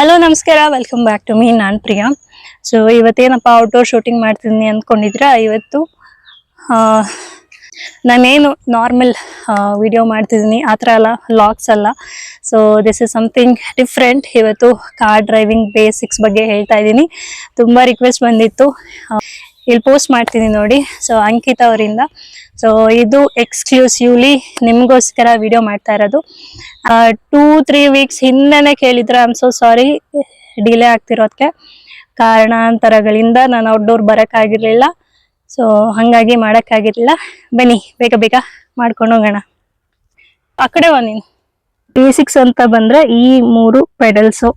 Hello ನಮಸ್ಕಾರ, welcome back to me. ನಾನು Priya. So ಇವತ್ತೇನಪ್ಪ ಔಟ್ಡೋರ್ ಶೂಟಿಂಗ್ ಮಾಡ್ತಿದ್ದೀನಿ ಅಂದ್ಕೊಂಡಿದ್ರೆ, ಇವತ್ತು ನಾನೇನು ನಾರ್ಮಲ್ ವಿಡಿಯೋ ಮಾಡ್ತಿದ್ದೀನಿ ಆ ಥರ ಅಲ್ಲ, ವ್ಲಾಗ್ಸ್ ಅಲ್ಲ. So this is something different. ಇವತ್ತು ಕಾರ್ ಡ್ರೈವಿಂಗ್ ಬೇಸಿಕ್ಸ್ ಬಗ್ಗೆ ಹೇಳ್ತಾ ಇದ್ದೀನಿ. ತುಂಬ ರಿಕ್ವೆಸ್ಟ್ ಬಂದಿತ್ತು, ಇಲ್ಲಿ ಪೋಸ್ಟ್ ಮಾಡ್ತೀನಿ ನೋಡಿ. ಸೊ ಅಂಕಿತಾ ಅವರಿಂದ. ಸೊ ಇದು ಎಕ್ಸ್ಕ್ಲೂಸಿವ್ಲಿ ನಿಮಗೋಸ್ಕರ ವಿಡಿಯೋ ಮಾಡ್ತಾ ಇರೋದು. 2-3 ವೀಕ್ಸ್ ಹಿಂದೆನೆ ಕೇಳಿದ್ರೆ I am so sorry, delay ಆಗ್ತಿರೋದಕ್ಕೆ ಕಾರಣಾಂತರಗಳಿಂದ ನಾನು ಔಟ್ಡೋರ್ ಬರೋಕ್ಕಾಗಿರ್ಲಿಲ್ಲ. ಸೊ ಹಾಗಾಗಿ ಮಾಡೋಕ್ಕಾಗಿರ್ಲಿಲ್ಲ. ಬನ್ನಿ ಬೇಗ ಬೇಗ ಮಾಡ್ಕೊಂಡು ಹೋಗೋಣ. ಆ ಕಡೆ ಬನ್ನಿ. ಬೇಸಿಕ್ಸ್ ಅಂತ ಬಂದ್ರೆ ಈ 3 ಪೆಡಲ್ಸು,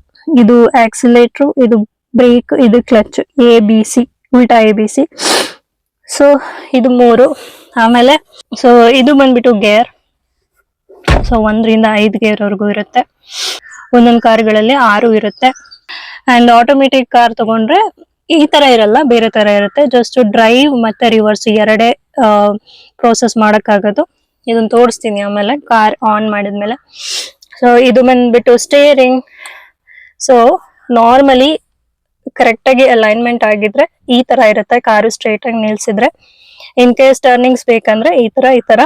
ಇದು ಆಕ್ಸಿಲೇಟ್ರು, ಇದು ಬ್ರೇಕ್, ಇದು ಕ್ಲಚ್, ABC, ಉಲ್ಟಾ ABC. ಸೊ ಇದು 3. ಆಮೇಲೆ ಸೊ ಇದು ಬಂದ್ಬಿಟ್ಟು ಗೇರ್. ಸೊ 1ರಿಂದ 5 ಗೇರ್ ವರೆಗೂ ಇರುತ್ತೆ. ಒಂದೊಂದು ಕಾರ್ಗಳಲ್ಲಿ 6 ಇರುತ್ತೆ. ಅಂಡ್ ಆಟೋಮೆಟಿಕ್ ಕಾರ್ ತಗೊಂಡ್ರೆ ಈ ತರ ಇರಲ್ಲ, ಬೇರೆ ತರ ಇರುತ್ತೆ. ಜಸ್ಟ್ ಡ್ರೈವ್ ಮತ್ತೆ ರಿವರ್ಸ್ ಎರಡೇ ಪ್ರೋಸೆಸ್ ಮಾಡಕ್ಕಾಗೋದು. ಇದನ್ನ ತೋರಿಸ್ತೀನಿ ಆಮೇಲೆ ಕಾರ್ ಆನ್ ಮಾಡಿದ್ಮೇಲೆ. ಸೊ ಇದು ಬಂದ್ಬಿಟ್ಟು ಸ್ಟೇರಿಂಗ್. ಸೊ ನಾರ್ಮಲಿ ಕರೆಕ್ಟ್ ಆಗಿ ಅಲೈನ್ಮೆಂಟ್ ಆಗಿದ್ರೆ ಈ ತರ ಇರುತ್ತೆ, ಕಾರು ಸ್ಟ್ರೇಟ್ ಆಗಿ ನಿಲ್ಸಿದ್ರೆ. ಇನ್ ಕೇಸ್ ಟರ್ನಿಂಗ್ಸ್ ಬೇಕಂದ್ರೆ ಈ ತರ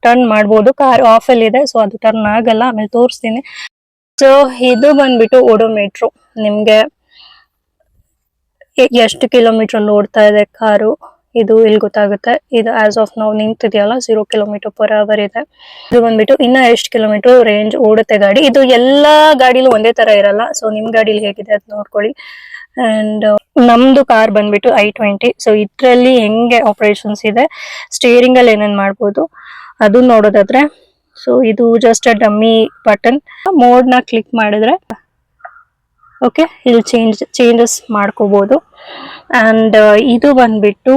ಟರ್ನ್ ಮಾಡ್ಬೋದು. ಕಾರ್ ಆಫ್ ಅಲ್ಲಿ ಇದೆ, ಸೊ ಅದು ಟರ್ನ್ ಆಗಲ್ಲ, ಆಮೇಲೆ ತೋರಿಸ್ತೀನಿ. ಸೊ ಇದು ಬಂದ್ಬಿಟ್ಟು ಓಡೋಮೀಟ್ರು. ನಿಮ್ಗೆ ಎಷ್ಟು ಕಿಲೋಮೀಟರ್ ಅಲ್ಲಿ ಓಡ್ತಾ ಇದೆ ಕಾರು, ಇದು ಇಲ್ಲಿ ಗೊತ್ತಾಗುತ್ತೆ. ಇದು ಆಸ್ ಆಫ್ ನಾವು ನಿಂತಿದೆಯಲ್ಲ 0 km/h ಇದೆ. ಇದು ಬಂದ್ಬಿಟ್ಟು ಇನ್ನ ಎಷ್ಟು ಕಿಲೋಮೀಟರ್ ರೇಂಜ್ ಓಡುತ್ತೆ ಗಾಡಿ. ಇದು ಎಲ್ಲಾ ಗಾಡಿಲೂ ಒಂದೇ ತರ ಇರಲ್ಲ. ಸೊ ನಿಮ್ ಗಾಡಿಲಿ ಹೇಗಿದೆ ಅದು ನೋಡ್ಕೊಳ್ಳಿ. ಅಂಡ್ ನಮ್ದು ಕಾರ್ ಬಂದ್ಬಿಟ್ಟು i20. ಸೊ ಇದ್ರಲ್ಲಿ ಹೆಂಗೆ ಆಪರೇಷನ್ಸ್ ಇದೆ, ಸ್ಟೇರಿಂಗ್ ಅಲ್ಲಿ ಏನೇನ್ ಮಾಡ್ಬೋದು ಅದು ನೋಡೋದಾದ್ರೆ, ಸೊ ಇದು just a dummy button. Mode ನ ಕ್ಲಿಕ್ ಮಾಡಿದ್ರೆ ಓಕೆ, ಇಲ್ಲಿ ಚೇಂಜಸ್ ಮಾಡ್ಕೋಬಹುದು. ಅಂಡ್ ಇದು ಬಂದ್ಬಿಟ್ಟು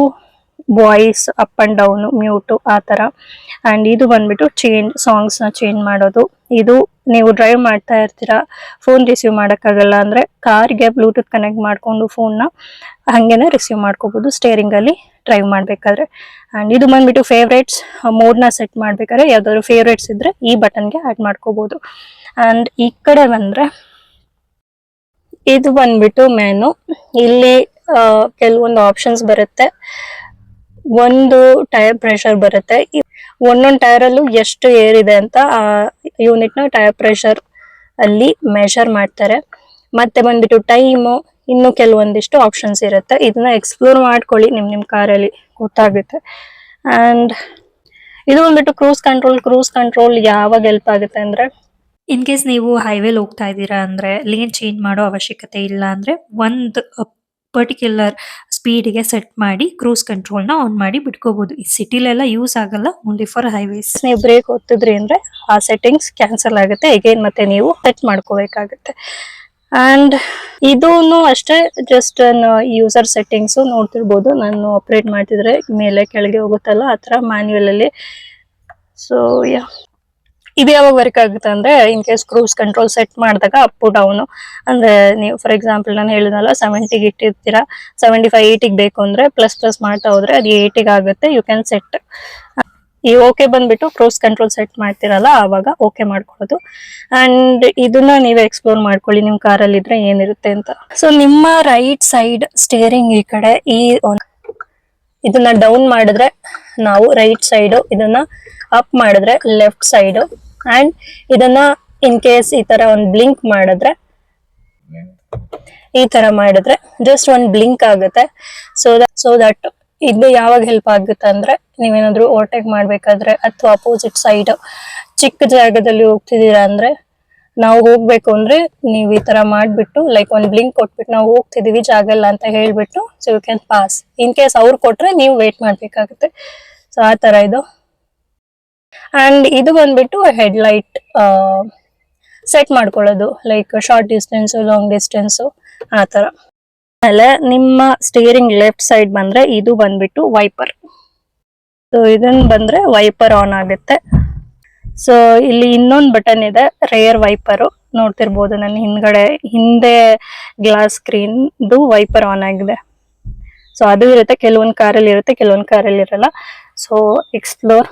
voice up and down, mute ಆ ತರ. ಅಂಡ್ ಇದು ಬಂದ್ಬಿಟ್ಟು ಸಾಂಗ್ಸ್ ನ ಚೇಂಜ್ ಮಾಡೋದು. ಇದು ನೀವು ಡ್ರೈವ್ ಮಾಡ್ತಾ ಇರ್ತೀರಾ, ಫೋನ್ ರಿಸೀವ್ ಮಾಡಕ್ಕಾಗಲ್ಲ ಅಂದ್ರೆ ಕಾರ್ಗೆ ಬ್ಲೂಟೂತ್ ಕನೆಕ್ಟ್ ಮಾಡ್ಕೊಂಡು ಫೋನ್ ನ ಹಂಗೇನೆ ರಿಸೀವ್ ಮಾಡ್ಕೋಬಹುದು ಸ್ಟೇರಿಂಗ್ ಅಲ್ಲಿ ಡ್ರೈವ್ ಮಾಡ್ಬೇಕಾದ್ರೆ. ಅಂಡ್ ಇದು ಬಂದ್ಬಿಟ್ಟು ಫೇವ್ರೇಟ್ಸ್. ಮೋಡ್ ನ ಸೆಟ್ ಮಾಡ್ಬೇಕಾದ್ರೆ ಯಾವ್ದಾದ್ರು ಫೇವ್ರೇಟ್ಸ್ ಇದ್ರೆ ಈ ಬಟನ್ಗೆ ಆಡ್ ಮಾಡ್ಕೋಬಹುದು. ಅಂಡ್ ಈ ಕಡೆ ಬಂದ್ರೆ ಇದು ಬಂದ್ಬಿಟ್ಟು ಮೆನು. ಇಲ್ಲಿ ಕೆಲವೊಂದು ಆಪ್ಷನ್ಸ್ ಬರುತ್ತೆ. ಒಂದು ಟೈರ್ ಪ್ರೆಷರ್ ಬರುತ್ತೆ. ಒಂದೊಂದು ಟೈರ್ ಅಲ್ಲೂ ಎಷ್ಟು ಏರ್ ಇದೆ ಅಂತ ಆ ಯೂನಿಟ್ ನ ಟೈರ್ ಪ್ರೆಷರ್ ಅಲ್ಲಿ ಮೆಷರ್ ಮಾಡ್ತಾರೆ. ಮತ್ತೆ ಬಂದ್ಬಿಟ್ಟು ಟೈಮು, ಇನ್ನು ಕೆಲವೊಂದಿಷ್ಟು ಆಪ್ಷನ್ಸ್ ಇರುತ್ತೆ. ಇದನ್ನ ಎಕ್ಸ್ಪ್ಲೋರ್ ಮಾಡ್ಕೊಳ್ಳಿ, ನಿಮ್ ಕಾರಲ್ಲಿ ಗೊತ್ತಾಗುತ್ತೆ. ಅಂಡ್ ಇದು ಬಂದ್ಬಿಟ್ಟು ಕ್ರೂಸ್ ಕಂಟ್ರೋಲ್ ಯಾವಾಗ ಹೆಲ್ಪ್ ಆಗುತ್ತೆ ಅಂದ್ರೆ, ಇನ್ ಕೇಸ್ ನೀವು ಹೈವೇಲಿ ಹೋಗ್ತಾ ಇದ್ದೀರಾ ಅಂದ್ರೆ ಲೇನ್ ಚೇಂಜ್ ಮಾಡೋ ಅವಶ್ಯಕತೆ ಇಲ್ಲ ಅಂದ್ರೆ ಒಂದು ಪರ್ಟಿಕ್ಯುಲರ್ ಸ್ಪೀಡ್ಗೆ ಸೆಟ್ ಮಾಡಿ ಕ್ರೂಸ್ ಕಂಟ್ರೋಲ್ನ ಆನ್ ಮಾಡಿ ಬಿಟ್ಕೋಬಹುದು. ಈ ಸಿಟಿಲೆಲ್ಲ ಯೂಸ್ ಆಗಲ್ಲ, ಓನ್ಲಿ ಫಾರ್ ಹೈವೇಸ್. ನೀವು ಬ್ರೇಕ್ ಒತ್ತಿದ್ರಿ ಅಂದ್ರೆ ಆ ಸೆಟ್ಟಿಂಗ್ಸ್ ಕ್ಯಾನ್ಸಲ್ ಆಗುತ್ತೆ, ಅಗೇನ್ ಮತ್ತೆ ನೀವು ಸೆಟ್ ಮಾಡ್ಕೋಬೇಕಾಗುತ್ತೆ. ಅಂಡ್ ಇದೂನು ಅಷ್ಟೇ, ಜಸ್ಟ್ ಯೂಸರ್ ಸೆಟ್ಟಿಂಗ್ಸ್ ನೋಡ್ತಿರ್ಬೋದು. ನಾನು ಆಪರೇಟ್ ಮಾಡ್ತಿದ್ರೆ ಮೇಲೆ ಕೆಳಗೆ ಹೋಗುತ್ತಲ್ಲ ಆ ತರ ಮ್ಯಾನ್ಯುಯಲ್ ಅಲ್ಲಿ. ಸೊ ಇದು ಯಾವಾಗ ವರ್ಕ್ ಆಗುತ್ತೆ ಅಂದ್ರೆ, in case cruise control set ಮಾಡಿದಾಗ ಅಪ್ ಡೌನ್ ಅಂದ್ರೆ, ನೀವು ಫಾರ್ ಎಕ್ಸಾಂಪಲ್ ನಾನು ಹೇಳಿದ್ನಲ್ಲ 70ಗೆ ಇಟ್ಟಿರ್ತೀರಾ, 75-80ಗೆ ಬೇಕು ಅಂದ್ರೆ ಪ್ಲಸ್ ಮಾಡ್ತಾ ಹೋದ್ರೆ ಅದು 80ಗೆ ಆಗುತ್ತೆ. You can set. ಈ ಓಕೆ ಬಂದ್ಬಿಟ್ಟು ಕ್ರೂಸ್ ಕಂಟ್ರೋಲ್ ಸೆಟ್ ಮಾಡ್ತಿರಲ್ಲ ಆವಾಗ ಓಕೆ ಮಾಡ್ಕೊಳ್ಳೋದು. ಅಂಡ್ ಇದನ್ನ ನೀವೇ ಎಕ್ಸ್ಪ್ಲೋರ್ ಮಾಡ್ಕೊಳ್ಳಿ ನಿಮ್ ಕಾರಲ್ಲಿ ಇದ್ರೆ ಏನಿರುತ್ತೆ ಅಂತ. ಸೊ ನಿಮ್ಮ ರೈಟ್ ಸೈಡ್ ಸ್ಟೇರಿಂಗ್ ಈ ಕಡೆ, ಇದನ್ನ ಡೌನ್ ಮಾಡಿದ್ರೆ ನಾವು ರೈಟ್ ಸೈಡ್, ಇದನ್ನ ಅಪ್ ಮಾಡಿದ್ರೆ ಲೆಫ್ಟ್ ಸೈಡ್. ಅಂಡ್ ಇದನ್ನ ಇನ್ ಕೇಸ್ ಈ ತರ ಒಂದ್ ಬ್ಲಿಂಕ್ ಮಾಡಿದ್ರೆ, ಈ ತರ ಮಾಡಿದ್ರೆ ಜಸ್ಟ್ ಒಂದ್ ಬ್ಲಿಂಕ್ ಆಗುತ್ತೆ. ಸೊ ದಟ್ ಇದು ಯಾವಾಗ ಹೆಲ್ಪ್ ಆಗುತ್ತೆ ಅಂದ್ರೆ, ನೀವೇನಾದ್ರೂ ಓವರ್ಟೇಕ್ ಮಾಡ್ಬೇಕಾದ್ರೆ ಅಥವಾ ಅಪೋಸಿಟ್ ಸೈಡ್ ಚಿಕ್ಕ ಜಾಗದಲ್ಲಿ ಹೋಗ್ತಿದೀರಾ ಅಂದ್ರೆ, ನಾವು ಹೋಗ್ಬೇಕು ಅಂದ್ರೆ ನೀವು ಈ ತರ ಮಾಡ್ಬಿಟ್ಟು ಲೈಕ್ ಒಂದ್ ಬ್ಲಿಂಕ್ ಕೊಟ್ಬಿಟ್ಟು ನಾವು ಹೋಗ್ತಿದೀವಿ ಜಾಗ ಇಲ್ಲ ಅಂತ ಹೇಳ್ಬಿಟ್ಟು, so you can pass. In case ಅವ್ರು ಕೊಟ್ರೆ ನೀವು ವೇಟ್ ಮಾಡ್ಬೇಕಾಗುತ್ತೆ. ಸೊ ಆ ತರ ಇದು. ಅಂಡ್ ಇದು ಬಂದ್ಬಿಟ್ಟು ಹೆಡ್ ಲೈಟ್ ಸೆಟ್ ಮಾಡ್ಕೊಳ್ಳೋದು, like short distance, long distance ಆ ತರ. ಆಮೇಲೆ ನಿಮ್ಮ ಸ್ಟೇರಿಂಗ್ ಲೆಫ್ಟ್ ಸೈಡ್ ಬಂದ್ರೆ ಇದು ಬಂದ್ಬಿಟ್ಟು ವೈಪರ್. ಸೊ ಇದನ್ ಬಂದ್ರೆ ವೈಪರ್ ಆನ್ ಆಗುತ್ತೆ. ಸೊ ಇಲ್ಲಿ ಇನ್ನೊಂದು ಬಟನ್ ಇದೆ, ರೇರ್ ವೈಪರ್. ನೋಡ್ತಿರ್ಬೋದು ನನ್ನ ಹಿಂದೆ ಗ್ಲಾಸ್ ಸ್ಕ್ರೀನ್ ವೈಪರ್ ಆನ್ ಆಗಿದೆ. ಸೊ ಅದು ಇರುತ್ತೆ, ಕೆಲವೊಂದು ಕಾರಲ್ಲಿ ಇರುತ್ತೆ, ಕೆಲವೊಂದು ಕಾರಲ್ಲಿ ಇರಲ್ಲ. ಸೊ ಎಕ್ಸ್ಪ್ಲೋರ್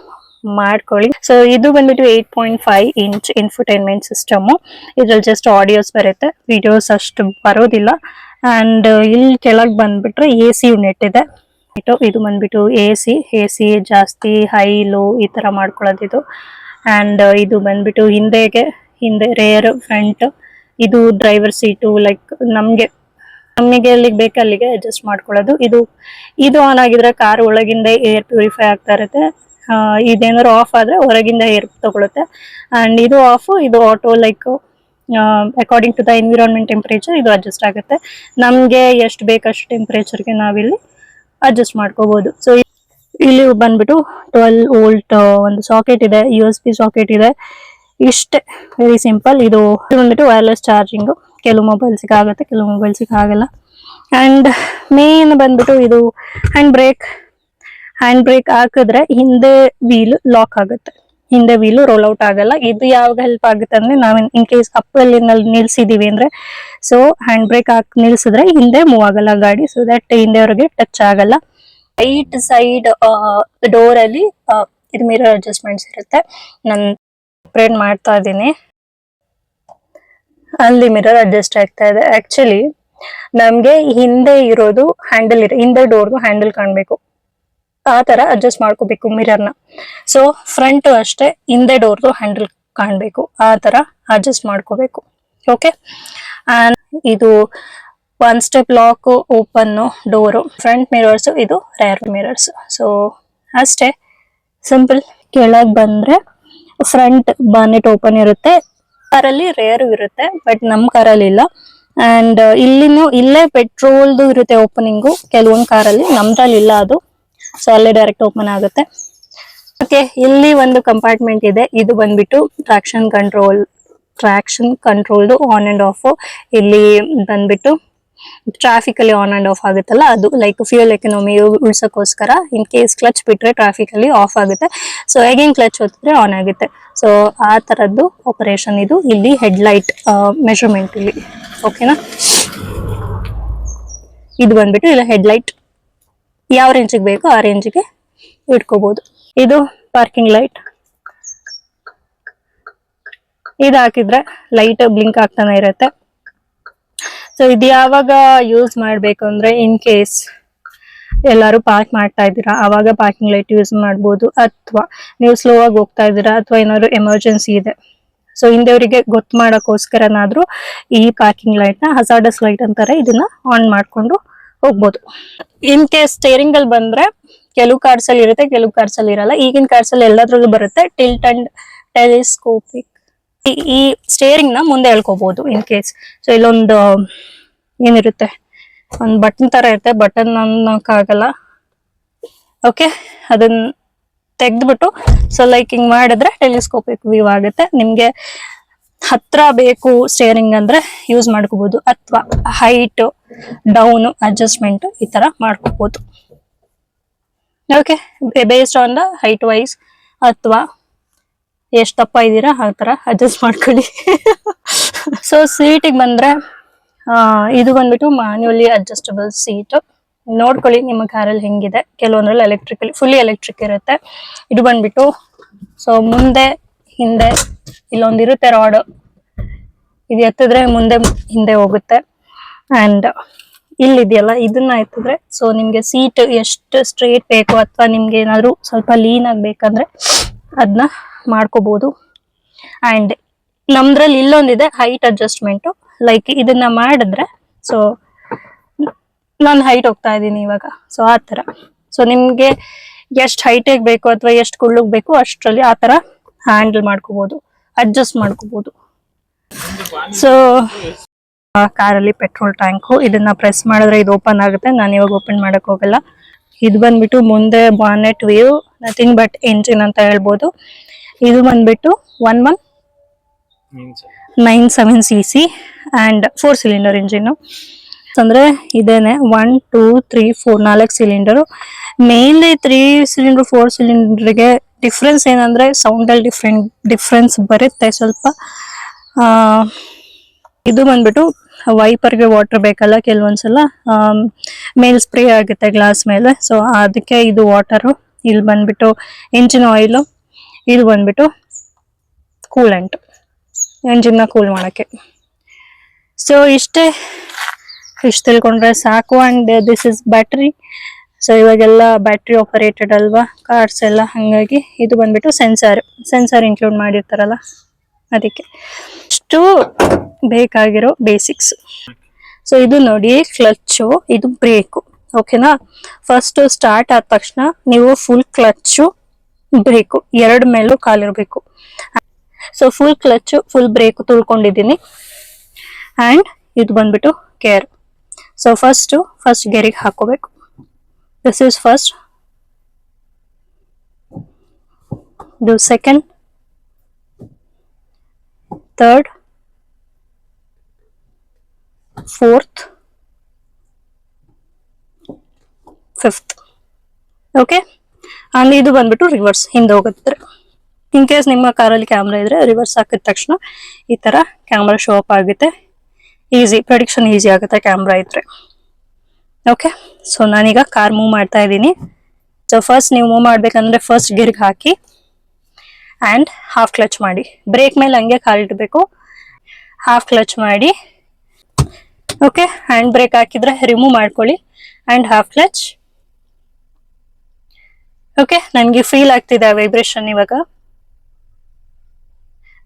ಮಾಡ್ಕೊಳ್ಳಿ. ಸೊ ಇದು ಬಂದ್ಬಿಟ್ಟು 8.5 ಇಂಚ್ ಇನ್ಫೋಟೈನ್ಮೆಂಟ್ ಸಿಸ್ಟಮ್. ಇದ್ರಲ್ಲಿ ಜಸ್ಟ್ ಆಡಿಯೋಸ್ ಬರುತ್ತೆ, ವಿಡಿಯೋಸ್ ಅಷ್ಟು ಬರೋದಿಲ್ಲ. ಅಂಡ್ ಇಲ್ಲಿ ಕೆಳಗೆ ಬಂದ್ಬಿಟ್ರೆ AC ಯೂನಿಟ್ ಇದೆ. ಇದು ಬಂದ್ಬಿಟ್ಟು AC ಜಾಸ್ತಿ ಹೈ ಲೋ ಈ ತರ ಮಾಡ್ಕೊಳ್ಳೋದು ಇದು. ಅಂಡ್ ಇದು ಬಂದ್ಬಿಟ್ಟು ಹಿಂದೆ ರೇರ್ ಫ್ರಂಟ್. ಇದು ಡ್ರೈವರ್ ಸೀಟು, ಲೈಕ್ ನಮ್ಗೆ ಎಲ್ಲಿಗೆ ಬೇಕು ಅಲ್ಲಿಗೆ ಅಡ್ಜಸ್ಟ್ ಮಾಡ್ಕೊಳ್ಳೋದು. ಇದು ಆನ್ ಆಗಿದ್ರೆ ಕಾರ್ ಒಳಗಿಂದ ಏರ್ ಪ್ಯೂರಿಫೈ ಆಗ್ತಾ ಇರುತ್ತೆ. ಇದೇನಾದ್ರು ಆಫ್ ಆದ್ರೆ ಹೊರಗಿಂದ ಏರ್ ತಗೊಳುತ್ತೆ. ಅಂಡ್ ಇದು ಆಫ್, ಇದು auto, like according to the environment temperature ಇದು ಅಡ್ಜಸ್ಟ್ ಆಗುತ್ತೆ. ನಮ್ಗೆ ಎಷ್ಟು ಬೇಕಷ್ಟು ಟೆಂಪರೇಚರ್ಗೆ ನಾವಿಲ್ಲಿ ಅಡ್ಜಸ್ಟ್ ಮಾಡ್ಕೋಬಹುದು. ಸೊ ಇಲ್ಲಿ ಬಂದ್ಬಿಟ್ಟು 12 ವೋಲ್ಟ್ ಒಂದು ಸಾಕೆಟ್ ಇದೆ, USB ಸಾಕೆಟ್ ಇದೆ. ಇಷ್ಟೇ, ವೆರಿ ಸಿಂಪಲ್. ಇದು ಬಂದ್ಬಿಟ್ಟು ವೈರ್ಲೆಸ್ ಚಾರ್ಜಿಂಗ್. ಕೆಲವು ಮೊಬೈಲ್ಸ್ಗೆ ಆಗುತ್ತೆ, ಕೆಲವು ಮೊಬೈಲ್ಸ್ಗೆ ಆಗಲ್ಲ. ಅಂಡ್ ಮೇನ್ ಬಂದ್ಬಿಟ್ಟು ಇದು ಹ್ಯಾಂಡ್ ಬ್ರೇಕ್ ಹಾಕಿದ್ರೆ ಹಿಂದೆ ವೀಲ್ ಲಾಕ್ ಆಗುತ್ತೆ, ಹಿಂದೆ ವೀಲು ರೋಲ್ ಔಟ್ ಆಗಲ್ಲ. ಇದು ಯಾವಾಗ ಹೆಲ್ಪ್ ಆಗುತ್ತೆ ಅಂದ್ರೆ ನಾವ್ ಇನ್ ಕೇಸ್ ಅಪ್ಪಲ್ಲಿ ನಿಲ್ಸಿದೀವಿ ಅಂದ್ರೆ, ಸೊ ಹ್ಯಾಂಡ್ ಬ್ರೇಕ್ ಹಾಕಿ ನಿಲ್ಸಿದ್ರೆ ಹಿಂದೆ ಮೂವ್ ಆಗಲ್ಲ ಗಾಡಿ, ಸೊ ದಟ್ ಹಿಂದೆವರೆಗೆ ಟಚ್ ಆಗಲ್ಲ. ರೈಟ್ ಸೈಡ್ ಡೋರ್ ಅಲ್ಲಿ ಇದು ಮಿರರ್ ಅಡ್ಜಸ್ಟ್ಮೆಂಟ್ಸ್ ಇರುತ್ತೆ. ನಾನು ಅಪ್ಗ್ರೇಡ್ ಮಾಡ್ತಾ ಇದ್ದೀನಿ. ಅಲ್ಲಿ ಮಿರರ್ ಅಡ್ಜಸ್ಟ್ ಆಗ್ತಾ ಇದೆ. ಆಕ್ಚುಲಿ ನಮ್ಗೆ ಹಿಂದೆ ಇರೋದು ಹ್ಯಾಂಡಲ್ ಹಿಂದೆ ಡೋರ್ದು ಹ್ಯಾಂಡಲ್ ಕಾಣ್ಬೇಕು, ಆ ತರ ಅಡ್ಜಸ್ಟ್ ಮಾಡ್ಕೋಬೇಕು ಮಿರರ್ನ. ಸೊ ಫ್ರಂಟ್ ಅಷ್ಟೇ ಹಿಂದೆ ಡೋರ್ದು ಹ್ಯಾಂಡಲ್ ಕಾಣ್ಬೇಕು, ಆ ತರ ಅಡ್ಜಸ್ಟ್ ಮಾಡ್ಕೋಬೇಕು. ಓಕೆ, ಅಂಡ್ ಇದು 1 step lock, open door, front mirrors, ಇದು ರೇರ್ ಮಿರರ್ಸ್. ಸೊ ಅಷ್ಟೇ ಸಿಂಪಲ್. ಕೆಳಗ್ ಬಂದ್ರೆ ಫ್ರಂಟ್ ಬಾನೆಟ್ ಓಪನ್ ಇರುತ್ತೆ. ಕಾರಲ್ಲಿ ರೇರ್ ಇರುತ್ತೆ, ಬಟ್ ನಮ್ ಕಾರಲ್ಲಿ ಇಲ್ಲ. ಅಂಡ್ ಇಲ್ಲೇ ಪೆಟ್ರೋಲ್ದು ಇರುತ್ತೆ ಓಪನಿಂಗು ಕೆಲವೊಂದು ಕಾರಲ್ಲಿ, ನಮ್ದ್ರಲ್ಲಿ ಇಲ್ಲ ಅದು. ಸೊ ಅಲ್ಲೇ ಡೈರೆಕ್ಟ್ ಓಪನ್ ಆಗುತ್ತೆ. ಓಕೆ, ಇಲ್ಲಿ ಒಂದು ಕಂಪಾರ್ಟ್ಮೆಂಟ್ ಇದೆ. ಇದು ಬಂದ್ಬಿಟ್ಟು ಟ್ರಾಕ್ಷನ್ ಕಂಟ್ರೋಲ್ದು ಆನ್ ಅಂಡ್ ಆಫ್. ಇಲ್ಲಿ ಬಂದ್ಬಿಟ್ಟು ಟ್ರಾಫಿಕ್ ಅಲ್ಲಿ ಆನ್ ಅಂಡ್ ಆಫ್ ಆಗುತ್ತಲ್ಲ, ಅದು ಲೈಕ್ ಫ್ಯೂಯಲ್ ಎಕನಾಮಿ ಉಳ್ಸಕ್ಕೋಸ್ಕರ. ಇನ್ ಕೇಸ್ ಕ್ಲಚ್ ಬಿಟ್ರೆ ಟ್ರಾಫಿಕ್ ಅಲ್ಲಿ ಆಫ್ ಆಗುತ್ತೆ, ಸೊ ಅಗೇನ್ ಕ್ಲಚ್ ಹೊತ್ತಿದ್ರೆ ಆನ್ ಆಗುತ್ತೆ. ಸೊ ಆ ತರದ್ದು ಆಪರೇಷನ್ ಇದು. ಇಲ್ಲಿ ಹೆಡ್ ಲೈಟ್ ಮೆಷರ್ಮೆಂಟ್ ಇಲ್ಲಿ. ಓಕೆನಾ, ಇದು ಬಂದ್ಬಿಟ್ಟು ಇಲ್ಲ ಹೆಡ್ ಲೈಟ್ ಯಾವ ರೇಂಜಿಗೆ ಬೇಕೋ ಆ ರೇಂಜಿಗೆ ಇಟ್ಕೋಬಹುದು. ಇದು ಪಾರ್ಕಿಂಗ್ ಲೈಟ್. ಇದು ಹಾಕಿದ್ರೆ ಲೈಟ್ ಬ್ಲಿಂಕ್ ಆಗ್ತಾನೆ ಇರುತ್ತೆ. ಸೊ ಇದು ಯಾವಾಗ ಯೂಸ್ ಮಾಡ್ಬೇಕು ಅಂದ್ರೆ, ಇನ್ ಕೇಸ್ ಎಲ್ಲಾರು ಪಾರ್ಕ್ ಮಾಡ್ತಾ ಇದ್ದೀರಾ ಅವಾಗ ಪಾರ್ಕಿಂಗ್ ಲೈಟ್ ಯೂಸ್ ಮಾಡ್ಬೋದು, ಅಥವಾ ನೀವು ಸ್ಲೋ ಆಗಿ ಹೋಗ್ತಾ ಇದ್ದೀರಾ, ಅಥವಾ ಏನಾದ್ರು ಎಮರ್ಜೆನ್ಸಿ ಇದೆ, ಸೊ ಹಿಂದೆಯವರಿಗೆ ಗೊತ್ತು ಮಾಡೋಕ್ಕೋಸ್ಕರನಾದ್ರೂ ಈ ಪಾರ್ಕಿಂಗ್ ಲೈಟ್ ನ ಹಜಾರ್ಡಸ್ ಲೈಟ್ ಅಂತಾರೆ, ಇದನ್ನ ಆನ್ ಮಾಡ್ಕೊಂಡು ಹೋಗ್ಬೋದು. ಇನ್ ಕೇಸ್ ಸ್ಟೇರಿಂಗ್ ಅಲ್ಲಿ ಬಂದ್ರೆ ಕೆಲವು ಕಾರ್ಸ್ ಅಲ್ಲಿ ಇರುತ್ತೆ, ಕೆಲವು ಕಾರ್ಸ್ ಅಲ್ಲಿ ಇರಲ್ಲ. ಈಗಿನ ಕಾರ್ಸ್ ಅಲ್ಲಿ ಎಲ್ಲದ್ರಲ್ಲೂ ಬರುತ್ತೆ ಟಿಲ್ಟ್ ಅಂಡ್ ಟೆಲಿಸ್ಕೋಪಿಕ್. ಈ ಸ್ಟೇರಿಂಗ್ ನ ಮುಂದೆ ಎಳ್ಕೋಬಹುದು ಇನ್ ಕೇಸ್. ಸೊ ಇಲ್ಲೊಂದು ಏನಿರುತ್ತೆ, ಒಂದು ಬಟನ್ ತರ ಇರುತ್ತೆ, ಬಟನ್ ಅನ್ನೋಕ್ಕಾಗಲ್ಲ. ಓಕೆ, ಅದನ್ನ ತೆಗ್ದ್ಬಿಟ್ಟು ಸೊ ಲೈಕ್ ಹಿಂಗ್ ಮಾಡಿದ್ರೆ ಟೆಲಿಸ್ಕೋಪಿಕ್ ವ್ಯೂ ಆಗುತ್ತೆ. ನಿಮ್ಗೆ ಹತ್ರ ಬೇಕು ಸ್ಟೇರಿಂಗ್ ಅಂದ್ರೆ ಯೂಸ್ ಮಾಡ್ಕೋಬಹುದು, ಅಥವಾ ಹೈಟ್ ಡೌನ್ ಅಡ್ಜಸ್ಟ್ಮೆಂಟ್ ಈ ತರ ಮಾಡ್ಕೋಬಹುದು. Okay, based on the height wise, ಅಥವಾ ಎಷ್ಟು ದಪ್ಪ ಇದ್ದೀರಾ ಆ ತರ ಅಡ್ಜಸ್ಟ್ ಮಾಡ್ಕೊಳ್ಳಿ. ಸೊ ಸೀಟಿಗೆ ಬಂದ್ರೆ ಇದು ಬಂದ್ಬಿಟ್ಟು ಮ್ಯಾನ್ಯುವಲಿ ಅಡ್ಜಸ್ಟಬಲ್ ಸೀಟ್. ನೋಡ್ಕೊಳ್ಳಿ ನಿಮ್ಮ ಕಾರಲ್ಲಿ ಹೆಂಗಿದೆ. ಕೆಲವೊಂದ್ರಲ್ಲಿ ಫುಲ್ಲಿ ಎಲೆಕ್ಟ್ರಿಕ್ ಇರುತ್ತೆ. ಇದು ಬಂದ್ಬಿಟ್ಟು ಸೊ ಮುಂದೆ ಹಿಂದೆ ಇಲ್ಲೊಂದಿರುತ್ತೆ ರಾಡ್, ಇದು ಎತ್ತಿದ್ರೆ ಮುಂದೆ ಹಿಂದೆ ಹೋಗುತ್ತೆ. ಅಂಡ್ ಇಲ್ಲಿದೆಯಲ್ಲ, ಇದನ್ನ ಎತ್ತಿದ್ರೆ ಸೊ ನಿಮ್ಗೆ ಸೀಟ್ ಎಷ್ಟು ಸ್ಟ್ರೇಟ್ ಬೇಕು, ಅಥವಾ ನಿಮ್ಗೆ ಏನಾದ್ರು ಸ್ವಲ್ಪ ಲೀನ್ ಆಗ್ಬೇಕಂದ್ರೆ ಅದನ್ನ ಮಾಡ್ಕೋಬಹುದು. ಅಂಡ್ ನಮ್ದ್ರಲ್ಲಿ ಇಲ್ಲೊಂದಿದೆ ಹೈಟ್ ಅಡ್ಜಸ್ಟ್ಮೆಂಟ್. ಲೈಕ್ ಇದನ್ನ ಮಾಡಿದ್ರೆ, ಸೊ ನಾನು ಹೈಟ್ ಹೋಗ್ತಾ ಇದ್ದೀನಿ ಇವಾಗ, ಸೊ ಆ ತರ. ಸೊ ನಿಮ್ಗೆ ಎಷ್ಟು ಹೈಟಿಗೆ ಬೇಕು ಅಥವಾ ಎಷ್ಟು ಕುಳ್ಳಗ್ ಬೇಕು ಅಷ್ಟರಲ್ಲಿ ಆ ತರ ಹ್ಯಾಂಡಲ್ ಮಾಡ್ಕೋಬಹುದು, ಅಡ್ಜಸ್ಟ್ ಮಾಡ್ಕೋಬಹುದು. ಸೊ ಕಾರಲ್ಲಿ ಪೆಟ್ರೋಲ್ ಟ್ಯಾಂಕು, ಇದನ್ನ ಪ್ರೆಸ್ ಮಾಡಿದ್ರೆ ಇದು ಓಪನ್ ಆಗುತ್ತೆ. ನಾನು ಇವಾಗ ಓಪನ್ ಮಾಡಕ್ ಹೋಗಲ್ಲ. ಇದು ಬಂದ್ಬಿಟ್ಟು ಮುಂದೆ bonnet view, nothing but engine ಅಂತ ಹೇಳ್ಬೋದು. ಇದು ಬಂದ್ಬಿಟ್ಟು 1197 cc ಅಂಡ್ 4 ಸಿಲಿಂಡರ್ ಇಂಜಿನ್. ಅಂದ್ರೆ ಇದೇನೆ 1 2 3 4 4 ಸಿಲಿಂಡರ್. ಮೇನ್ಲಿ 3 ಸಿಲಿಂಡರ್ 4 ಸಿಲಿಂಡರ್ಗೆ ಡಿಫ್ರೆನ್ಸ್ ಏನಂದ್ರೆ ಸೌಂಡ್ ಅಲ್ಲಿ ಡಿಫ್ರೆನ್ಸ್ ಬರುತ್ತೆ ಸ್ವಲ್ಪ. ಇದು ಬಂದ್ಬಿಟ್ಟು ವೈಪರ್ಗೆ ವಾಟರ್ ಬೇಕಲ್ಲ, ಕೆಲವೊಂದ್ಸಲ ಮೇಲ್ ಸ್ಪ್ರೇ ಆಗುತ್ತೆ ಗ್ಲಾಸ್ ಮೇಲೆ, ಸೊ ಅದಕ್ಕೆ ಇದು ವಾಟರು. ಇಲ್ಲಿ ಬಂದ್ಬಿಟ್ಟು ಇಂಜಿನ್ ಆಯಿಲ್, ಇದು ಬಂದ್ಬಿಟ್ಟು ಕೂಲೆಂಟ್, ಎಂಜಿನ್ನ ಕೂಲ್ ಮಾಡಕ್ಕೆ. ಸೊ ಇಷ್ಟು ತಿಳ್ಕೊಂಡ್ರೆ ಸಾಕು. And this is battery. So ಇವಾಗೆಲ್ಲ ಬ್ಯಾಟ್ರಿ ಆಪರೇಟೆಡ್ ಅಲ್ವಾ ಕಾರ್ಸ್ ಎಲ್ಲ, ಹಂಗಾಗಿ ಇದು ಬಂದ್ಬಿಟ್ಟು ಸೆನ್ಸರ್ ಇನ್ಕ್ಲೂಡ್ ಮಾಡಿರ್ತಾರಲ್ಲ ಅದಕ್ಕೆ. ಇಷ್ಟು ಬೇಕಾಗಿರೋ ಬೇಸಿಕ್ಸ್. ಸೊ ಇದು ನೋಡಿ ಕ್ಲಚ್ಚು, ಇದು ಬ್ರೇಕು. ಓಕೆನಾ, ಫಸ್ಟ್ ಸ್ಟಾರ್ಟ್ ಆದ ತಕ್ಷಣ ನೀವು ಫುಲ್ ಕ್ಲಚ್ಚು ಬ್ರೇಕು ಎರಡು ಮೇಲೂ ಕಾಲಿರ್ಬೇಕು. So full clutch full brake ತುಳ್ಕೊಂಡಿದ್ದೀನಿ. ಅಂಡ್ ಇದು ಬಂದ್ಬಿಟ್ಟು ಗೇರ್. ಸೊ ಫಸ್ಟ್ ಗೇರಿಗೆ ಹಾಕೋಬೇಕು. ದಿಸ್ ಇಸ್ ಫಸ್ಟ್, ಇದು second, third, fourth, fifth. Okay, and ಇದು ಬಂದ್ಬಿಟ್ಟು ರಿವರ್ಸ್, ಹಿಂದೆ ಹೋಗುತ್ತೆ. ಇನ್ ಕೇಸ್ ನಿಮ್ಮ ಕಾರಲ್ಲಿ ಕ್ಯಾಮ್ರಾ ಇದ್ರೆ ರಿವರ್ಸ್ ಹಾಕಿದ ತಕ್ಷಣ ಈ ತರ ಕ್ಯಾಮ್ರಾ ಶೋ ಅಪ್ ಆಗುತ್ತೆ. ಈಸಿ, ಪ್ರೆಡಿಕ್ಷನ್ ಈಸಿ ಆಗುತ್ತೆ ಕ್ಯಾಮ್ರಾ ಇದ್ರೆ. ಓಕೆ, ಸೊ ನಾನೀಗ ಕಾರ್ ಮೂವ್ ಮಾಡ್ತಾ ಇದ್ದೀನಿ. ಸೊ ಫಸ್ಟ್ ನೀವು ಮೂವ್ ಮಾಡ್ಬೇಕಂದ್ರೆ ಫಸ್ಟ್ ಗೇರ್ಗೆ ಹಾಕಿ ಅಂಡ್ ಹಾಫ್ ಕ್ಲಚ್ ಮಾಡಿ. ಬ್ರೇಕ್ ಮೇಲೆ ಹಂಗೆ ಕಾಲಿಡ್ಬೇಕು, ಹಾಫ್ ಕ್ಲಚ್ ಮಾಡಿ. ಓಕೆ, ಹ್ಯಾಂಡ್ ಬ್ರೇಕ್ ಹಾಕಿದ್ರೆ ರಿಮೂವ್ ಮಾಡ್ಕೊಳ್ಳಿ ಅಂಡ್ ಹಾಫ್ ಕ್ಲಚ್. ಓಕೆ, ನನಗೆ ಫೀಲ್ ಆಗ್ತಿದೆ ವೈಬ್ರೇಷನ್. ಇವಾಗ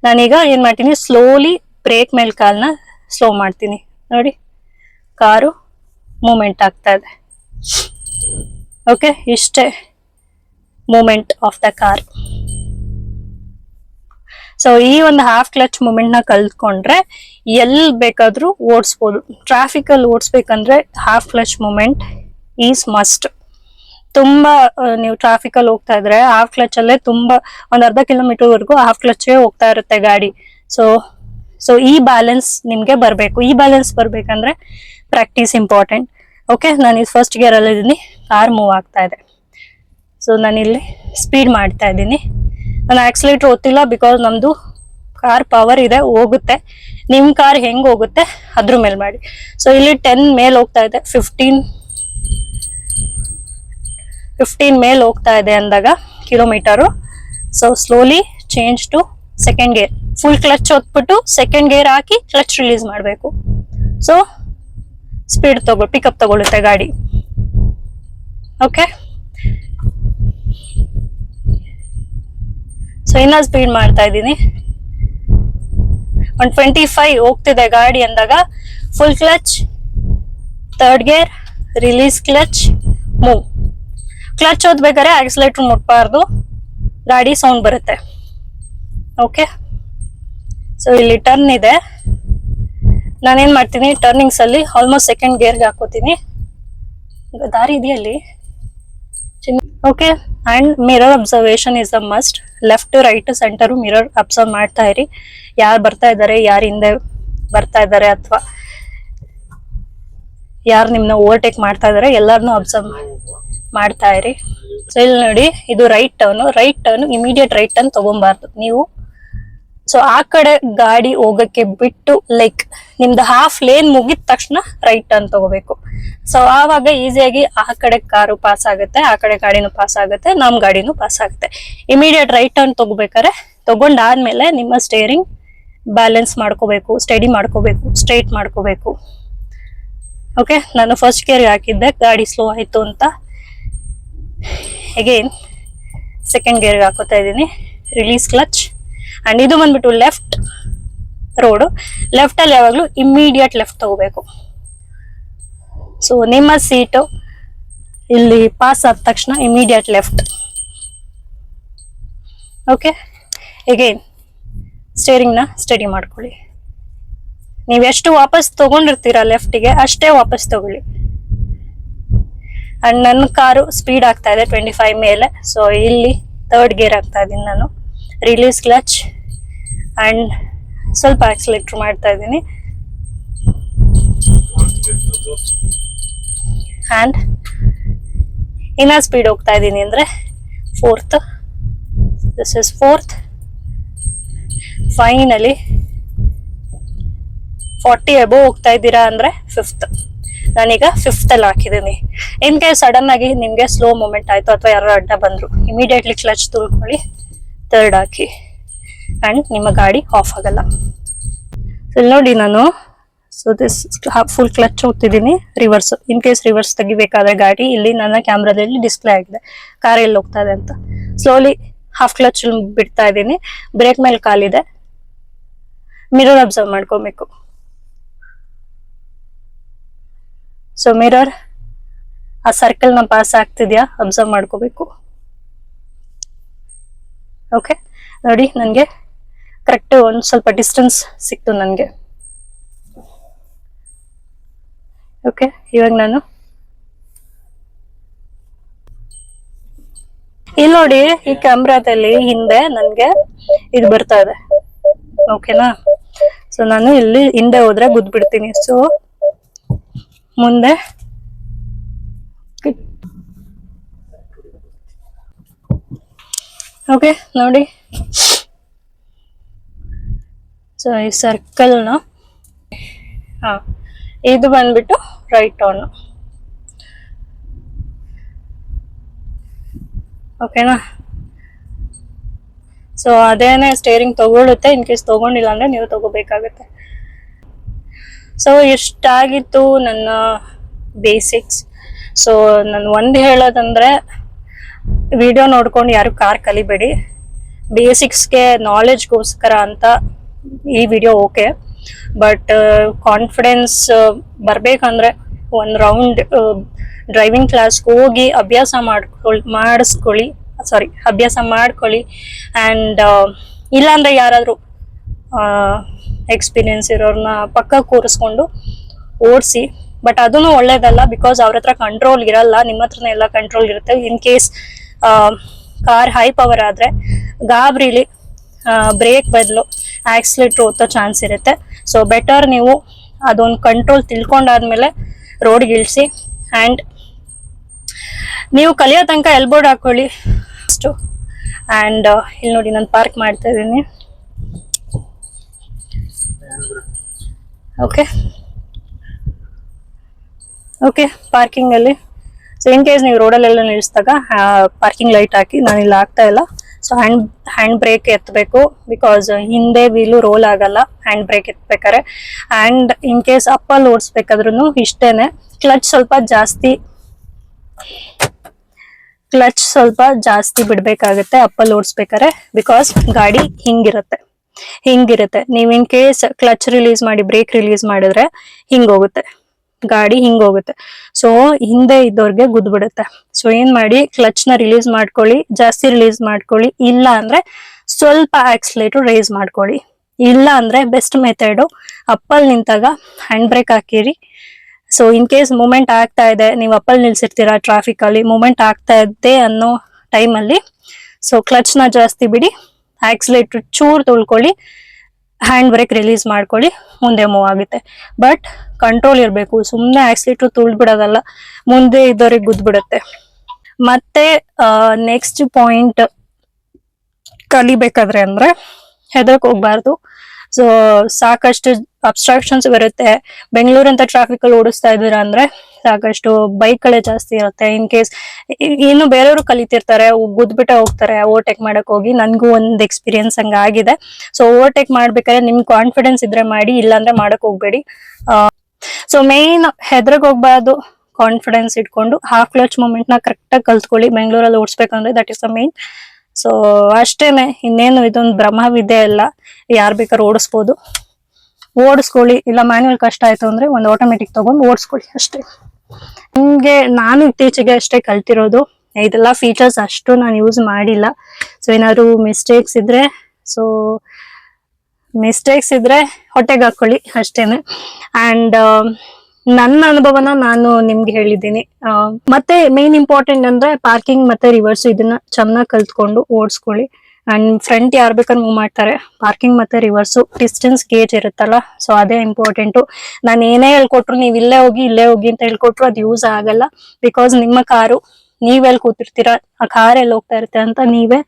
ನಾನೀಗ ಏನ್ ಮಾಡ್ತೀನಿ, ಸ್ಲೋಲಿ ಬ್ರೇಕ್ ಮೇಲೆ ಕಾಲ್ನ ಸ್ಲೋ ಮಾಡ್ತೀನಿ. ನೋಡಿ, ಕಾರು ಮೂಮೆಂಟ್ ಆಗ್ತಾ ಇದೆ. ಓಕೆ, ಇಷ್ಟೇ movement of the car. So ಈ ಒಂದು ಹಾಫ್ ಕ್ಲಚ್ ಮೂಮೆಂಟ್ ನ ಕಲ್ತ್ಕೊಂಡ್ರೆ ಎಲ್ಲಿ ಬೇಕಾದ್ರೂ ಓಡಿಸ್ಬೋದು. ಟ್ರಾಫಿಕ್ ಅಲ್ಲಿ ಓಡಿಸ್ಬೇಕಂದ್ರೆ half clutch moment is must. ತುಂಬಾ ನೀವು ಟ್ರಾಫಿಕ್ ಅಲ್ಲಿ ಹೋಗ್ತಾ ಇದ್ರೆ ಹಾಫ್ ಕ್ಲಚ್ ಅಲ್ಲೇ ತುಂಬಾ ಒಂದ್ ಅರ್ಧ ಕಿಲೋಮೀಟರ್ ವರೆಗೂ ಹಾಫ್ ಕ್ಲಚ್ ಹೋಗ್ತಾ ಇರುತ್ತೆ ಗಾಡಿ. ಸೊ ಈ ಬ್ಯಾಲೆನ್ಸ್ ನಿಮ್ಗೆ ಬರ್ಬೇಕು. ಈ ಬ್ಯಾಲೆನ್ಸ್ ಬರ್ಬೇಕಂದ್ರೆ ಪ್ರಾಕ್ಟೀಸ್ ಇಂಪಾರ್ಟೆಂಟ್. ಓಕೆ, ನಾನು ಇದು ಫಸ್ಟ್ ಗೇರ್ ಅಲ್ಲಿ ಇದ್ದೀನಿ, ಕಾರ್ ಮೂವ್ ಆಗ್ತಾ ಇದೆ. ಸೊ ನಾನಿಲ್ಲಿ ಸ್ಪೀಡ್ ಮಾಡ್ತಾ ಇದ್ದೀನಿ. ನಾನು ಆಕ್ಸಿಲೇಟರ್ ಒತ್ತಿಲ್ಲ, ಬಿಕಾಸ್ ನಮ್ದು ಕಾರ್ ಪವರ್ ಇದೆ, ಹೋಗುತ್ತೆ. ನಿಮ್ ಕಾರ್ ಹೆಂಗ್ ಹೋಗುತ್ತೆ ಅದ್ರ ಮೇಲೆ ಮಾಡಿ. ಸೊ ಇಲ್ಲಿ 10 ಮೇಲೆ ಹೋಗ್ತಾ ಇದೆ, 15 ಮೇಲೆ ಹೋಗ್ತಾ ಇದೆ ಅಂದಾಗ kilometre. So slowly change to second gear. Full clutch ಹೊತ್ಬಿಟ್ಟು ಸೆಕೆಂಡ್ ಗೇರ್ ಹಾಕಿ ಕ್ಲಚ್ ರಿಲೀಸ್ ಮಾಡಬೇಕು. ಸೊ ಸ್ಪೀಡ್ ಪಿಕಪ್ ತಗೊಳುತ್ತೆ ಗಾಡಿ. ಓಕೆ, ಸೊ ಇನ್ನ ಸ್ಪೀಡ್ ಮಾಡ್ತಾ ಇದ್ದೀನಿ. 125 ಹೋಗ್ತಿದೆ ಗಾಡಿ ಅಂದಾಗ full clutch, third gear, release clutch, move. Clutch ಓದ್ಬೇಕಾದ್ರೆ ಆಕ್ಸಿಲೇಟರ್ ಮುಟ್ಬಾರ್ದು, ಗಾಡಿ ಸೌಂಡ್ ಬರುತ್ತೆ. ಓಕೆ, ಸೊ ಇಲ್ಲಿ ಟರ್ನ್ ಇದೆ. ನಾನೇನ್ ಮಾಡ್ತೀನಿ, ಟರ್ನಿಂಗ್ಸ್ ಅಲ್ಲಿ ಆಲ್ಮೋಸ್ಟ್ ಸೆಕೆಂಡ್ ಗೇರ್ಗೆ ಹಾಕೋತೀನಿ. ದಾರಿ ಇದೆಯಲ್ಲಿ. Okay, and mirror observation is a must. Left right centre mirror observe ಮಾಡ್ತಾ ಇರಿ. ಯಾರು ಬರ್ತಾ ಇದ್ದಾರೆ, ಯಾರು ಹಿಂದೆ ಬರ್ತಾ ಇದ್ದಾರೆ, ಅಥವಾ ಯಾರು ನಿಮ್ನ ಓವರ್ಟೇಕ್ ಮಾಡ್ತಾ ಇದಾರೆ, ಎಲ್ಲಾರನ್ನೂ ಅಬ್ಸರ್ವ್ ಮಾಡ್ತಾ ಇರಿ. ಸೊ ಇಲ್ಲಿ ನೋಡಿ, ಇದು right turn immediate right turn ತಗೊಂಬಾರ್ದು ನೀವು. ಸೊ ಆ ಕಡೆ ಗಾಡಿ ಹೋಗಕ್ಕೆ ಬಿಟ್ಟು, ಲೈಕ್ ನಿಮ್ದು ಹಾಫ್ ಲೇನ್ ಮುಗಿದ ತಕ್ಷಣ ರೈಟ್ ಟರ್ನ್ ತಗೋಬೇಕು. ಸೊ ಆವಾಗ ಈಸಿಯಾಗಿ ಆ ಕಡೆ ಕಾರು ಪಾಸ್ ಆಗುತ್ತೆ, ಆ ಕಡೆ ಗಾಡಿನೂ ಪಾಸ್ ಆಗುತ್ತೆ, ನಮ್ ಗಾಡಿನೂ ಪಾಸ್ ಆಗುತ್ತೆ. ಇಮಿಡಿಯೇಟ್ ರೈಟ್ ಟರ್ನ್ ತಗೋಬೇಕಾರೆ ತಗೊಂಡಾದ್ಮೇಲೆ ನಿಮ್ಮ ಸ್ಟೇರಿಂಗ್ ಬ್ಯಾಲೆನ್ಸ್ ಮಾಡ್ಕೋಬೇಕು, ಸ್ಟಡಿ ಮಾಡ್ಕೋಬೇಕು, ಸ್ಟ್ರೈಟ್ ಮಾಡ್ಕೋಬೇಕು. ಓಕೆ, ನಾನು ಫಸ್ಟ್ ಗೇರ್ ಹಾಕಿದ್ದೆ, ಗಾಡಿ ಸ್ಲೋ ಆಯ್ತು ಅಂತ ಅಗೇನ್ ಸೆಕೆಂಡ್ ಗೇರ್ಗೆ ಹಾಕೋತಾ ಇದ್ದೀನಿ. Release clutch. ಅಂಡ್ ಇದು ಬಂದ್ಬಿಟ್ಟು ಲೆಫ್ಟ್ ರೋಡ್. ಲೆಫ್ಟ್ ಅಲ್ಲಿ ಯಾವಾಗ್ಲೂ ಇಮಿಡಿಯೇಟ್ ಲೆಫ್ಟ್ ತಗೋಬೇಕು. ಸೊ ನಿಮ್ಮ ಸೀಟು ಇಲ್ಲಿ ಪಾಸ್ ಆದ ತಕ್ಷಣ immediate left. Okay, again steering ನ ಸ್ಟಡಿ ಮಾಡ್ಕೊಳ್ಳಿ. ನೀವ್ ಎಷ್ಟು ವಾಪಸ್ ತಗೊಂಡಿರ್ತೀರಾ ಲೆಫ್ಟಿಗೆ ಅಷ್ಟೇ ವಾಪಸ್ ತಗೊಳ್ಳಿ. ಅಂಡ್ ನನ್ನ ಕಾರು ಸ್ಪೀಡ್ ಆಗ್ತಾ ಇದೆ 25 ಮೇಲೆ. ಸೊ ಇಲ್ಲಿ ಥರ್ಡ್ ಗೇರ್ ಆಗ್ತಾ ಇದೀನಿ ನಾನು. ರಿಲೀಸ್ ಕ್ಲಚ್ ಅಂಡ್ ಸ್ವಲ್ಪ ಆಕ್ಸಿಲೇಟರ್ ಮಾಡ್ತಾ ಇದ್ದೀನಿ. ಅಂಡ್ ಇನ್ನ ಸ್ಪೀಡ್ ಹೋಗ್ತಾ ಇದ್ದೀನಿ ಅಂದ್ರೆ fourth. This is fourth. Finally 40 above ಹೋಗ್ತಾ ಇದ್ದೀರಾ ಅಂದ್ರೆ ಫಿಫ್ತ್. ನಾನೀಗ ಫಿಫ್ತ್ ಅಲ್ಲಿ ಹಾಕಿದ್ದೀನಿ. ಇನ್ ಕೇಸ್ ಸಡನ್ ಆಗಿ ನಿಮ್ಗೆ ಸ್ಲೋ ಮೂಮೆಂಟ್ ಆಯ್ತು ಅಥವಾ ಯಾರು ಅಡ್ಡ ಬಂದ್ರು, ಇಮಿಡಿಯೇಟ್ಲಿ ಕ್ಲಚ್ ತುಳ್ಕೊಳ್ಳಿ ಥರ್ಡ್ ಹಾಕಿ ಆ್ಯಂಡ್ ನಿಮ್ಮ ಗಾಡಿ ಆಫ್ ಆಗಲ್ಲ. ಇಲ್ಲಿ ನೋಡಿ ನಾನು ದಿಸ್ ಫುಲ್ ಕ್ಲಚ್ ಹೋಗ್ತಿದ್ದೀನಿ, ರಿವರ್ಸ್ ಇನ್ ಕೇಸ್ ರಿವರ್ಸ್ ತೆಗಿಬೇಕಾದ್ರೆ ಗಾಡಿ ಇಲ್ಲಿ ನನ್ನ ಕ್ಯಾಮ್ರಾದಲ್ಲಿ ಡಿಸ್ಪ್ಲೇ ಆಗಿದೆ ಕಾರ್ ಎಲ್ಲಿ ಹೋಗ್ತಾ ಇದೆ ಅಂತ. ಸ್ಲೋಲಿ ಹಾಫ್ ಕ್ಲಚ್ ಬಿಡ್ತಾ ಇದ್ದೀನಿ, ಬ್ರೇಕ್ ಮೇಲೆ ಕಾಲಿದೆ, ಮಿರರ್ ಅಬ್ಸರ್ವ್ ಮಾಡ್ಕೋಬೇಕು. ಸೊ ಮಿರರ್ ಆ ಸರ್ಕಲ್ ನ ಪಾಸ್ ಆಗ್ತಿದ್ಯಾ ಅಬ್ಸರ್ವ್ ಮಾಡ್ಕೋಬೇಕು. ಓಕೆ ನೋಡಿ ನನಗೆ ಕರೆಕ್ಟ್ ಒಂದು ಸ್ವಲ್ಪ ಡಿಸ್ಟೆನ್ಸ್ ಸಿಕ್ತು ನನಗೆ. ಓಕೆ ಇವಾಗ ನಾನು ಇಲ್ಲಿ ನೋಡಿ ಈ ಕ್ಯಾಮ್ರಾದಲ್ಲಿ ಹಿಂದೆ ನನ್ಗೆ ಇದು ಬರ್ತಾ ಇದೆ. ಓಕೆನಾ, ಸೊ ನಾನು ಇಲ್ಲಿ ಹಿಂದೆ ಹೋದ್ರೆ ಗುದ್ ಬಿಡ್ತೀನಿ. ಸೊ ಮುಂದೆ ಓಕೆ ನೋಡಿ, ಸೊ ಈ ಸರ್ಕಲ್ನ ಇದು ಬಂದ್ಬಿಟ್ಟು ರೈಟ್ ಟರ್ನ್. ಓಕೆನಾ, ಸೊ ಅದೇನೆ ಸ್ಟೇರಿಂಗ್ ತಗೊಳುತ್ತೆ. ಇನ್ ಕೇಸ್ ತಗೊಂಡಿಲ್ಲ ಅಂದ್ರೆ ನೀವು ತಗೋಬೇಕಾಗತ್ತೆ. ಸೊ ಇಷ್ಟಾಗಿತ್ತು ನನ್ನ ಬೇಸಿಕ್ಸ್. ಸೊ ನಾನು ಒಂದು ಹೇಳೋದಂದ್ರೆ, ವಿಡಿಯೋ ನೋಡ್ಕೊಂಡು ಯಾರು ಕಾರ್ ಕಲಿಬೇಡಿ. ಬೇಸಿಕ್ಸ್ಗೆ ನಾಲೆಜ್ಗೋಸ್ಕರ ಅಂತ ಈ ವಿಡಿಯೋ ಓಕೆ, ಬಟ್ ಕಾನ್ಫಿಡೆನ್ಸ್ ಬರ್ಬೇಕಂದ್ರೆ ಒಂದು ರೌಂಡ್ ಡ್ರೈವಿಂಗ್ ಕ್ಲಾಸ್ಗೆ ಹೋಗಿ ಅಭ್ಯಾಸ ಮಾಡ್ಕೊಳ್ಳಿ. ಆ್ಯಂಡ್ ಇಲ್ಲಾಂದ್ರೆ ಯಾರಾದರೂ ಎಕ್ಸ್ಪೀರಿಯನ್ಸ್ ಇರೋರನ್ನ ಪಕ್ಕ ಕೂರಿಸ್ಕೊಂಡು ಓಡಿಸಿ. ಬಟ್ ಅದನ್ನು ಒಳ್ಳೇದಲ್ಲ, ಬಿಕಾಸ್ ಅವ್ರ ಹತ್ರ ಕಂಟ್ರೋಲ್ ಇರಲ್ಲ, ನಿಮ್ಮ ಹತ್ರನೇ ಎಲ್ಲ ಕಂಟ್ರೋಲ್ ಇರುತ್ತೆ. In case car high power ಆದ್ರೆ ಗಾಬರಿಲಿ ಬ್ರೇಕ್ ಬದಲು ಆಕ್ಸಿಲೇಟರ್ ಒತ್ತೋ ಚಾನ್ಸ್ ಇರುತ್ತೆ. ಸೊ ಬೆಟರ್ ನೀವು ಅದೊಂದು ಕಂಟ್ರೋಲ್ ತಿಳ್ಕೊಂಡಾದ್ಮೇಲೆ ರೋಡ್ಗೆ ಇಳಿಸಿ. ಆ್ಯಂಡ್ ನೀವು ಕಲಿಯೋ ತನಕ ಎಲ್ಬೋರ್ಡ್ ಹಾಕೊಳ್ಳಿ ಅಷ್ಟು. ಆ್ಯಂಡ್ ಇಲ್ಲಿ ನೋಡಿ ನಾನು ಪಾರ್ಕ್ ಮಾಡ್ತಾ ಇದ್ದೀನಿ. ಓಕೆ ಪಾರ್ಕಿಂಗ್ ಅಲ್ಲಿ, ಸೊ ಇನ್ ಕೇಸ್ ನೀವು ರೋಡಲ್ಲೆಲ್ಲ ನಿಲ್ಲಿಸಿದಾಗ ಪಾರ್ಕಿಂಗ್ ಲೈಟ್ ಹಾಕಿ. ನಾನು ಇಲ್ಲಿ ಆಗ್ತಾ ಇಲ್ಲ. ಸೊ ಹ್ಯಾಂಡ್ ಬ್ರೇಕ್ ಎತ್ತಬೇಕು, ಬಿಕಾಸ್ ಹಿಂದೆ ವೀಲು ರೋಲ್ ಆಗಲ್ಲ ಹ್ಯಾಂಡ್ ಬ್ರೇಕ್ ಎತ್ಬೇಕಾರೆ. ಆ್ಯಂಡ್ ಇನ್ ಕೇಸ್ ಅಪ್ಪಲ್ಲಿ ಓಡಿಸ್ಬೇಕಾದ್ರೂ ಇಷ್ಟೇನೆ, ಕ್ಲಚ್ ಸ್ವಲ್ಪ ಜಾಸ್ತಿ ಬಿಡ್ಬೇಕಾಗತ್ತೆ ಅಪ್ಪಲ್ಲಿ ಓಡಿಸ್ಬೇಕಾರೆ, ಬಿಕಾಸ್ ಗಾಡಿ ಹಿಂಗಿರುತ್ತೆ. ನೀವು ಇನ್ ಕೇಸ್ ಕ್ಲಚ್ ರಿಲೀಸ್ ಮಾಡಿ ಬ್ರೇಕ್ ರಿಲೀಸ್ ಮಾಡಿದ್ರೆ ಗಾಡಿ ಹಿಂಗೋಗುತ್ತೆ. ಸೊ ಹಿಂದೆ ಇದ್ದವ್ರಿಗೆ ಗುದ್ಬಿಡುತ್ತೆ. ಸೊ ಏನ್ ಮಾಡಿ, ಕ್ಲಚ್ ನ ರಿಲೀಸ್ ಮಾಡ್ಕೊಳ್ಳಿ, ಜಾಸ್ತಿ ರಿಲೀಸ್ ಮಾಡ್ಕೊಳ್ಳಿ. ಇಲ್ಲ ಅಂದ್ರೆ ಸ್ವಲ್ಪ ಆಕ್ಸಿಲೇಟರ್ ರೇಸ್ ಮಾಡ್ಕೊಳ್ಳಿ. ಇಲ್ಲ ಅಂದ್ರೆ ಬೆಸ್ಟ್ ಮೆಥಡ್ ಅಪ್ಪಲ್ ನಿಂತಾಗ ಹ್ಯಾಂಡ್ ಬ್ರೇಕ್ ಹಾಕಿರಿ. ಸೊ ಇನ್ ಕೇಸ್ ಮೂವ್ಮೆಂಟ್ ಆಗ್ತಾ ಇದೆ, ನೀವು ಅಪ್ಪಲ್ ನಿಲ್ಸಿರ್ತೀರಾ ಟ್ರಾಫಿಕ್ ಅಲ್ಲಿ, ಮೂವ್ಮೆಂಟ್ ಆಗ್ತಾ ಇದೆ ಅನ್ನೋ ಟೈಮಲ್ಲಿ ಸೊ ಕ್ಲಚ್ ನ ಜಾಸ್ತಿ ಬಿಡಿ, ಆಕ್ಸಿಲೇಟರ್ ಚೂರ್ ತುಳ್ಕೊಳ್ಳಿ, ಹ್ಯಾಂಡ್ ಬ್ರೇಕ್ ರಿಲೀಸ್ ಮಾಡ್ಕೊಳ್ಳಿ, ಮುಂದೆ ಮೂವ್ ಆಗುತ್ತೆ. ಬಟ್ ಕಂಟ್ರೋಲ್ ಇರಬೇಕು, ಸುಮ್ಮನೆ ಆಕ್ಸಿಲೇಟರ್ ತುಳ್ಬಿಡೋದಲ್ಲ, ಮುಂದೆ ಇದ್ದವ್ರಿಗೆ ಗುದ್ಬಿಡುತ್ತೆ. ಮತ್ತೆ ನೆಕ್ಸ್ಟ್ ಪಾಯಿಂಟ್ ಕಲಿಬೇಕಾದ್ರೆ ಅಂದ್ರೆ ಹೆದರ್ಕ್ ಹೋಗ್ಬಾರ್ದು. ಸೊ ಸಾಕಷ್ಟು ಅಬ್ಸ್ಟ್ರಾಕ್ಷನ್ಸ್ ಬರುತ್ತೆ. ಬೆಂಗಳೂರಂತ ಟ್ರಾಫಿಕ್ ಅಲ್ಲಿ ಓಡಿಸ್ತಾ ಇದ್ದೀರಾ ಅಂದ್ರೆ ಸಾಕಷ್ಟು ಬೈಕ್ಗಳೇ ಜಾಸ್ತಿ ಇರುತ್ತೆ. ಇನ್ ಕೇಸ್ ಇನ್ನು ಬೇರೆಯವರು ಕಲಿತಿರ್ತಾರೆ, ಗುದ್ಬಿಟ್ಟೆ ಹೋಗ್ತಾರೆ ಓವರ್ಟೇಕ್ ಮಾಡಕ್ ಹೋಗಿ. ನನ್ಗೂ ಒಂದ್ ಎಕ್ಸ್ಪೀರಿಯನ್ಸ್ ಹಂಗ ಆಗಿದೆ. ಸೊ ಓವರ್ಟೇಕ್ ಮಾಡ್ಬೇಕಾದ್ರೆ ನಿಮ್ ಕಾನ್ಫಿಡೆನ್ಸ್ ಇದ್ರೆ ಮಾಡಿ, ಇಲ್ಲಾಂದ್ರೆ ಮಾಡಕ್ ಹೋಗ್ಬೇಡಿ. ಸೊ ಮೇನ್ ಹೆದ್ರಗ್ ಹೋಗ್ಬಾರ್ದು, ಕಾನ್ಫಿಡೆನ್ಸ್ ಇಟ್ಕೊಂಡು ಹಾಫ್ ಕ್ಲಚ್ ಮೂಮೆಂಟ್ ನ ಕರೆಕ್ಟ್ ಆಗಿ ಕಲ್ತ್ಕೊಳ್ಳಿ. ಬೆಂಗಳೂರಲ್ಲಿ ಓಡಿಸ್ಬೇಕಂದ್ರೆ that is the main. So ಅಷ್ಟೇನೆ, ಇನ್ನೇನು ಇದೊಂದು ಬ್ರಹ್ಮವಿದ್ಯೆ ಅಲ್ಲ, ಯಾರ್ ಬೇಕಾದ್ರೂ ಓಡಿಸ್ಕೊಳ್ಳಿ. ಇಲ್ಲ ಮ್ಯಾನ್ಯುವಲ್ ಕಷ್ಟ ಆಯ್ತು ಅಂದ್ರೆ ಒಂದು ಆಟೋಮೆಟಿಕ್ ತಗೊಂಡು ಓಡಿಸ್ಕೊಳ್ಳಿ ಅಷ್ಟೇ. ನಿಮ್ಗೆ ನಾನು ಇತ್ತೀಚೆಗೆ ಅಷ್ಟೇ ಕಲ್ತಿರೋದು, ಇದೆಲ್ಲ ಫೀಚರ್ಸ್ ಅಷ್ಟು ನಾನು ಯೂಸ್ ಮಾಡಿಲ್ಲ. ಸೊ ಏನಾದ್ರು ಮಿಸ್ಟೇಕ್ಸ್ ಇದ್ರೆ ಹೊಟ್ಟೆಗೆ ಹಾಕೊಳ್ಳಿ ಅಷ್ಟೇನೆ. ಅಂಡ್ ನನ್ನ ಅನುಭವನ ನಾನು ನಿಮ್ಗೆ ಹೇಳಿದ್ದೀನಿ. ಮತ್ತೆ ಮೇನ್ ಇಂಪಾರ್ಟೆಂಟ್ ಅಂದ್ರೆ ಪಾರ್ಕಿಂಗ್ ಮತ್ತೆ ರಿವರ್ಸ್, ಇದನ್ನ ಚೆನ್ನಾಗಿ ಕಲ್ತ್ಕೊಂಡು ಓಡಿಸ್ಕೊಳ್ಳಿ. ಅಂಡ್ ಫ್ರಂಟ್ ಯಾರ್ ಬೇಕಾದ್ರೆ ಮೂವ್ ಮಾಡ್ತಾರೆ, ಪಾರ್ಕಿಂಗ್ ಮತ್ತೆ ರಿವರ್ಸ್ ಡಿಸ್ಟೆನ್ಸ್ ಗೇಜ್ ಇರುತ್ತಲ್ಲ, ಸೊ ಅದೇ ಇಂಪಾರ್ಟೆಂಟು. ನಾನು ಏನೇ ಹೇಳ್ಕೊಟ್ರು, ನೀವು ಇಲ್ಲೇ ಹೋಗಿ ಅಂತ ಹೇಳ್ಕೊಟ್ರು ಅದು ಯೂಸ್ ಆಗಲ್ಲ. ಬಿಕಾಸ್ ನಿಮ್ಮ ಕಾರು ನೀವೆಲ್ಲಿ ಕೂತಿರ್ತೀರಾ, ಆ ಕಾರ್ ಎಲ್ಲಿ ಹೋಗ್ತಾ ಇರುತ್ತೆ ಅಂತ ನೀವೇ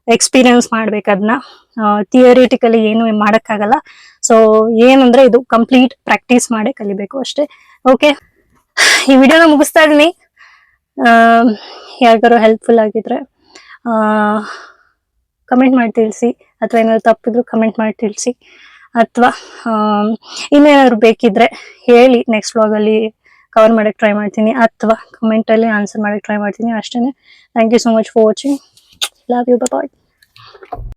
ಎಕ್ಸ್ಪೀರಿಯನ್ಸ್ ಮಾಡ್ಬೇಕು. ಅದನ್ನ ಥಿಯರಿಟಿಕಲಿ ಏನು ಮಾಡಕ್ಕಾಗಲ್ಲ. ಸೊ ಏನಂದ್ರೆ ಇದು ಕಂಪ್ಲೀಟ್ ಪ್ರಾಕ್ಟೀಸ್ ಮಾಡೇ ಕಲಿಬೇಕು ಅಷ್ಟೇ. ಓಕೆ, ಈ ವಿಡಿಯೋನ ಮುಗಿಸ್ತಾ ಇದೀನಿ. ಯಾರಿಗಾರು ಹೆಲ್ಪ್ಫುಲ್ ಆಗಿದ್ರೆ ಕಮೆಂಟ್ ಮಾಡಿ ತಿಳಿಸಿ, ಅಥವಾ ಏನಾದ್ರು ತಪ್ಪಿದ್ರು ಕಮೆಂಟ್ ಮಾಡಿ ತಿಳಿಸಿ, ಅಥವಾ ಇನ್ನೇನಾದ್ರು ಬೇಕಿದ್ರೆ ಹೇಳಿ, ನೆಕ್ಸ್ಟ್ ವ್ಲಾಗಲ್ಲಿ ಕವರ್ ಮಾಡಕ್ಕೆ ಟ್ರೈ ಮಾಡ್ತೀನಿ, ಅಥವಾ ಕಮೆಂಟಲ್ಲಿ ಆನ್ಸರ್ ಮಾಡಕ್ಕೆ ಟ್ರೈ ಮಾಡ್ತೀನಿ ಅಷ್ಟೇ. Thank you so much for watching. Love you, bye.